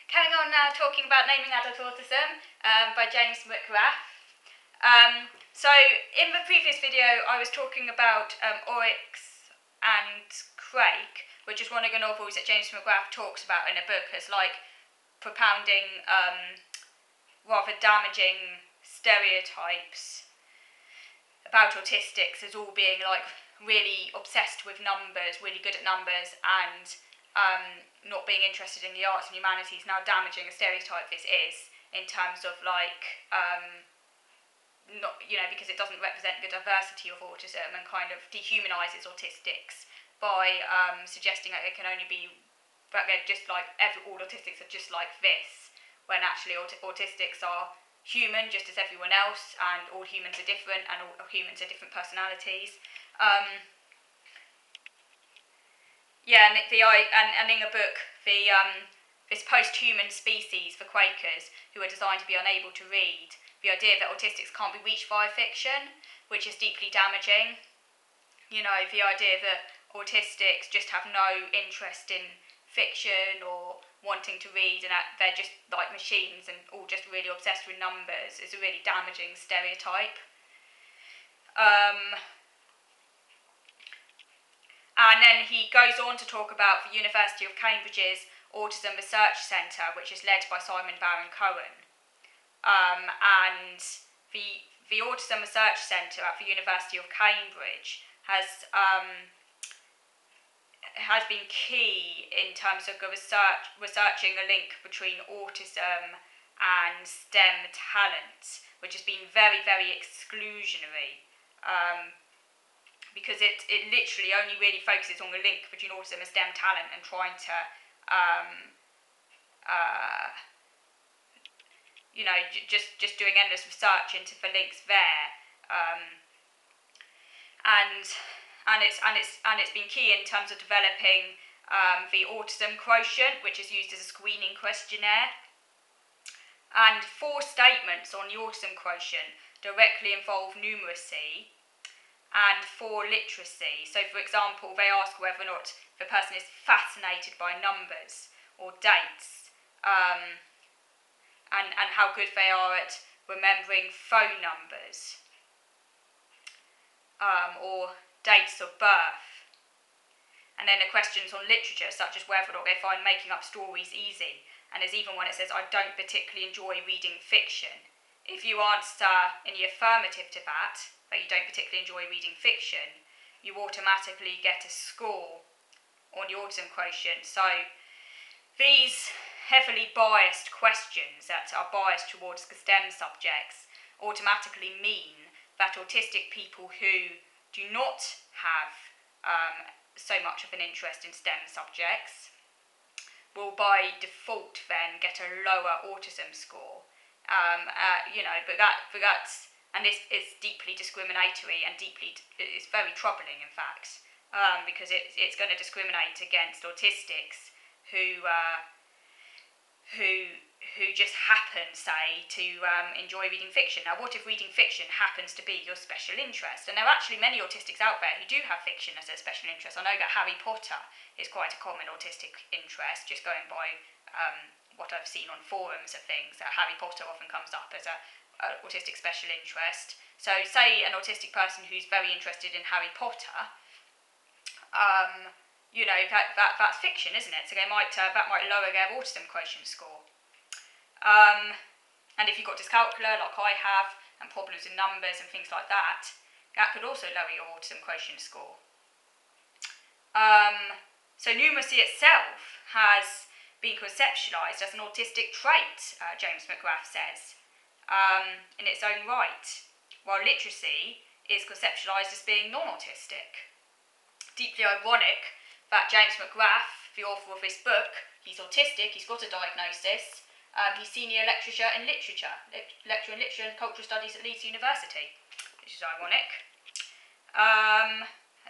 Carrying on now talking about naming adult autism by James McGrath. So in the previous video I was talking about Oryx and Crake, which is one of the novels that James McGrath talks about in a book as like propounding rather damaging stereotypes about autistics as all being like really obsessed with numbers, really good at numbers, and not being interested in the arts and humanities, now damaging a stereotype this is in terms of like not, you know, because it doesn't represent the diversity of autism and kind of dehumanises autistics by suggesting that it can only be that they're just like all autistics are just like this, when actually autistics are human just as everyone else, and all humans are different, and all humans are different personalities. And in the book, this post-human species for Quakers who are designed to be unable to read, the idea that autistics can't be reached via fiction, which is deeply damaging. You know, the idea that autistics just have no interest in fiction or wanting to read, and that they're just like machines and all just really obsessed with numbers, is a really damaging stereotype. And then he goes on to talk about the University of Cambridge's Autism Research Centre, which is led by Simon Baron-Cohen. And the Autism Research Centre at the University of Cambridge has been key in terms of researching a link between autism and STEM talent, which has been very, very exclusionary. Because it literally only really focuses on the link between autism and STEM talent, and trying to, just doing endless research into the links there, and it's been key in terms of developing the autism quotient, which is used as a screening questionnaire. And 4 statements on the autism quotient directly involve numeracy and 4 literacy. So, for example, they ask whether or not the person is fascinated by numbers or dates, and how good they are at remembering phone numbers, or dates of birth. And then the questions on literature, such as whether or not they find making up stories easy. And there's even one that says, I don't particularly enjoy reading fiction. If you answer in the affirmative to that you don't particularly enjoy reading fiction, you automatically get a score on the autism quotient. So these heavily biased questions that are biased towards the STEM subjects automatically mean that autistic people who do not have so much of an interest in STEM subjects will by default then get a lower autism score. And this is deeply discriminatory and it's very troubling, in fact, because it's going to discriminate against autistics who just happen, say, to enjoy reading fiction. Now, what if reading fiction happens to be your special interest? And there are actually many autistics out there who do have fiction as their special interest. I know that Harry Potter is quite a common autistic interest, just going by what I've seen on forums of things, that Harry Potter often comes up as a autistic special interest. So say an autistic person who's very interested in Harry Potter, that's fiction, isn't it? So that might lower their autism quotient score. And if you've got dyscalculia like I have, and problems in numbers and things like that, that could also lower your autism quotient score. So numeracy itself has been conceptualised as an autistic trait, James McGrath says, in its own right, while literacy is conceptualised as being non-autistic. Deeply ironic that James McGrath, the author of this book, he's autistic, he's got a diagnosis, he's senior lecturer in literature and cultural studies at Leeds University, which is ironic.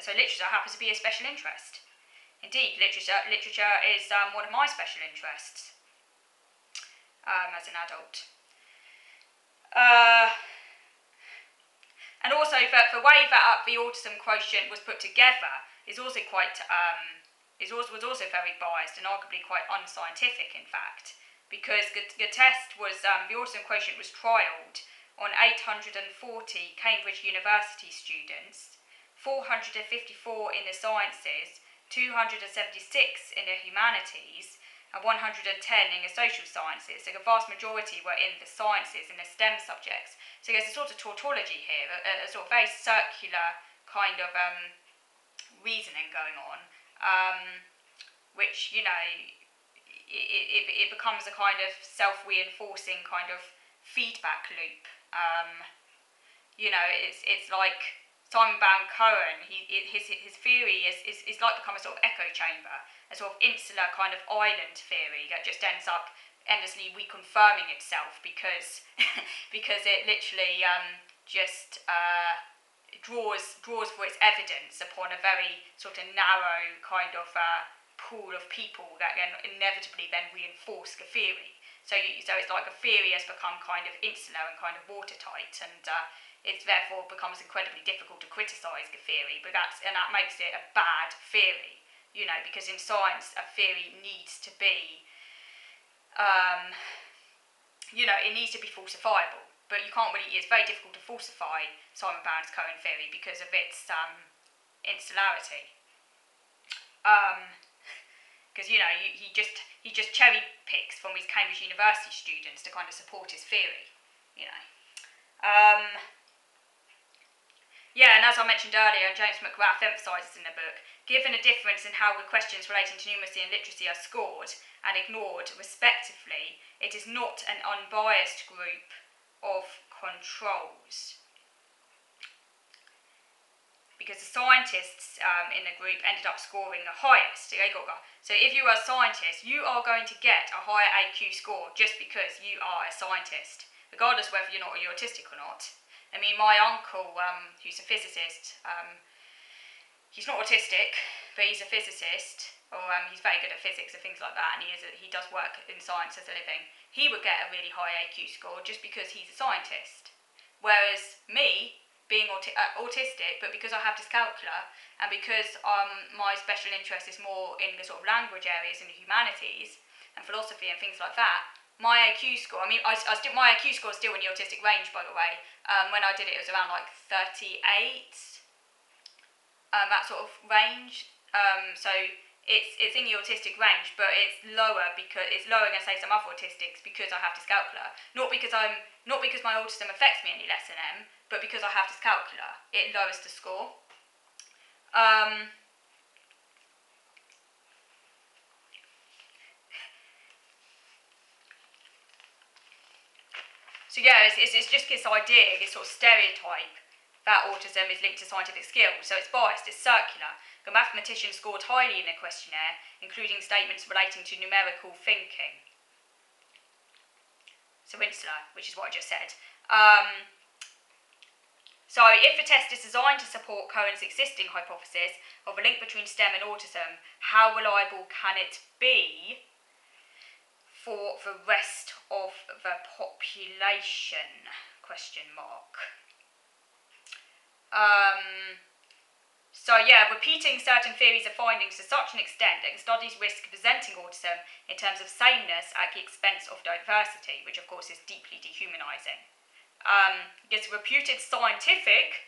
So literature happens to be a special interest. Indeed, literature is one of my special interests as an adult. And also the way that the autism quotient was put together is also quite was also very biased and arguably quite unscientific, in fact, because the test was, the autism quotient was trialled on 840 Cambridge University students, 454 in the sciences, 276 in the humanities, and 110 in the social sciences. So the vast majority were in the sciences, in the STEM subjects. So there's a sort of tautology here, a sort of very circular kind of reasoning going on, which, it becomes a kind of self-reinforcing kind of feedback loop. It's like Simon Baron-Cohen. His theory is like become a sort of echo chamber, a sort of insular kind of island theory that just ends up endlessly reconfirming itself because because it literally just draws for its evidence upon a very sort of narrow kind of pool of people that then inevitably then reinforce the theory. So it's like a theory has become kind of insular and kind of watertight, and it therefore becomes incredibly difficult to criticise the theory. But that makes it a bad theory, because in science a theory needs to be, it needs to be falsifiable. But you can't really. It's very difficult to falsify Simon Baron-Cohen theory because of its insularity. Because he just cherry picks from his Cambridge University students to kind of support his theory. And as I mentioned earlier, and James McGrath emphasises in the book, given a difference in how the questions relating to numeracy and literacy are scored and ignored respectively, it is not an unbiased group of controls. Because the scientists in the group ended up scoring the highest. So if you are a scientist, you are going to get a higher AQ score just because you are a scientist, regardless whether you're autistic or not. I mean, my uncle, who's a physicist, he's not autistic, but he's a physicist, or he's very good at physics and things like that, and he does work in science as a living. He would get a really high AQ score just because he's a scientist. Whereas me, being autistic, but because I have dyscalculia, and because my special interest is more in the sort of language areas in the humanities and philosophy and things like that, my AQ score, my AQ score is still in the autistic range, by the way. When I did it, it was around like 38, that sort of range. So it's in the autistic range, but it's lower than say some other autistics because I have dyscalculia. Not because my autism affects me any less than them, but because I have dyscalculia, it lowers the score. So it's just this idea, this sort of stereotype that autism is linked to scientific skills. So it's biased, it's circular. The mathematician scored highly in the questionnaire, including statements relating to numerical thinking. So insular, which is what I just said. So if the test is designed to support Cohen's existing hypothesis of a link between STEM and autism, how reliable can it be for the rest of the population? ? Repeating certain theories or findings to such an extent that studies risk presenting autism in terms of sameness at the expense of diversity, which of course is deeply dehumanising. It's a reputed scientific,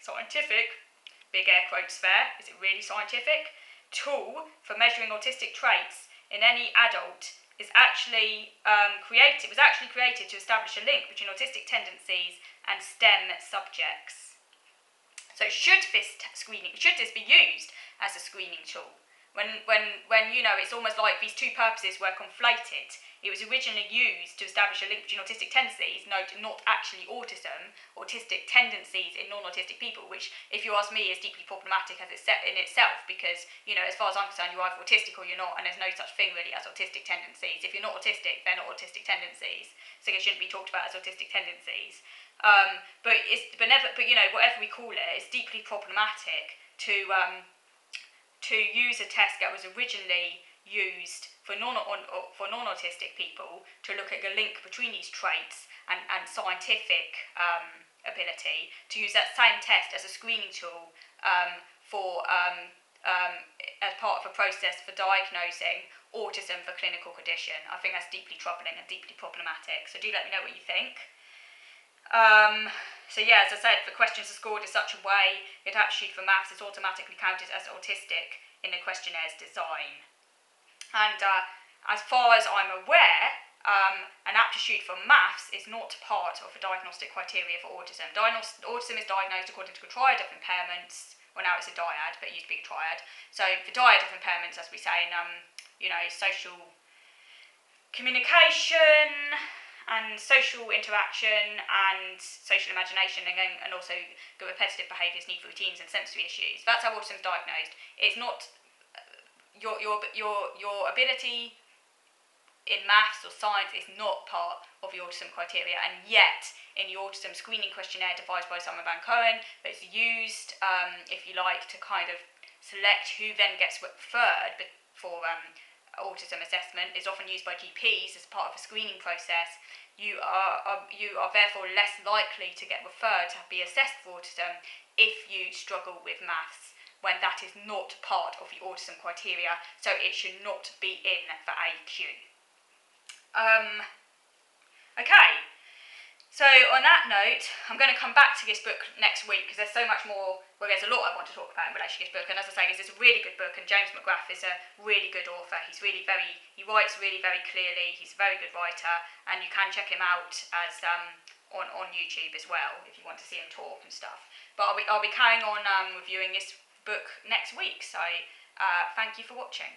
big air quotes there, is it really scientific, tool for measuring autistic traits in any adult was actually created to establish a link between autistic tendencies and STEM subjects. So should this be used as a screening tool? When it's almost like these two purposes were conflated. It was originally used to establish a link between autistic tendencies, note not actually autism, autistic tendencies in non-autistic people, which, if you ask me, is deeply problematic as it's set in itself, because, as far as I'm concerned, you're either autistic or you're not, and there's no such thing really as autistic tendencies. If you're not autistic, they're not autistic tendencies, so they shouldn't be talked about as autistic tendencies. Whatever we call it, it's deeply problematic to use a test that was originally used for non-autistic people to look at the link between these traits and scientific ability, to use that same test as a screening tool for as part of a process for diagnosing autism for clinical condition. I think that's deeply troubling and deeply problematic. So do let me know what you think. So yeah, as I said, the questions are scored in such a way that aptitude for maths is automatically counted as autistic in the questionnaires design. And as far as I'm aware, an aptitude for maths is not part of the diagnostic criteria for autism. Autism is diagnosed according to a triad of impairments. Well, now it's a dyad, but it used to be a triad. So the dyad of impairments, as we say in social communication and social interaction and social imagination, and also the repetitive behaviours, need for routines and sensory issues. That's how autism is diagnosed. It's not your ability in maths or science is not part of the autism criteria, and yet in the autism screening questionnaire devised by Simon Van Cohen, that's used, if you like, to kind of select who then gets referred for autism assessment, is often used by GPs as part of a screening process. You are therefore less likely to get referred to be assessed for autism if you struggle with maths, when that is not part of the autism criteria, so it should not be in for AQ. Okay, so on that note, I'm going to come back to this book next week because there's so much more, well, there's a lot I want to talk about in relation to this book, and as I say, it's a really good book, and James McGrath is a really good author. He writes really very clearly, he's a very good writer, and you can check him out as on YouTube as well if you want to see him talk and stuff. But I'll be carrying on reviewing this book next week, so thank you for watching.